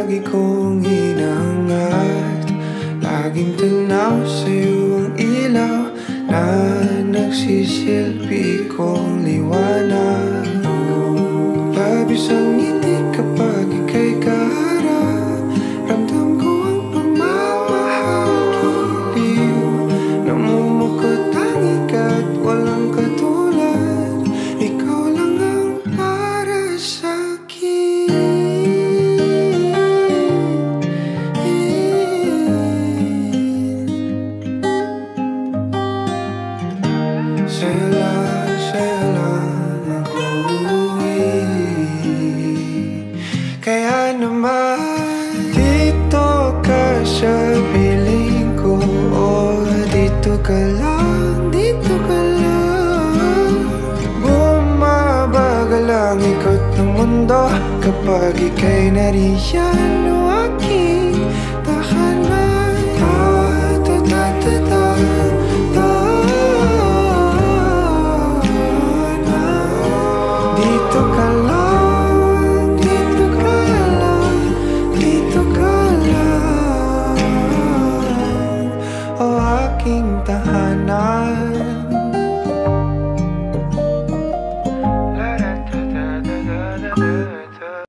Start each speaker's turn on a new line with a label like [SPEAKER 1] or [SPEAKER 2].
[SPEAKER 1] lagi kong hinahangad. Laging tanaw sa'yo ang ilaw na nagsisilbi kong liwanag. Labis ang ngiti kapag ika'y kaharap. Ramdam ko ang pagmamahal, giliw. Namumukot tangi ka't walang katulad. Ikaw lang ang para sa'kin. Sa'yo lang ako uuwi. Kaya naman dito ka sa piling ko. Oh, dito ka lang, dito ka lang. Bumabagal ang ikot ng mundo kapag ika'y nariyan.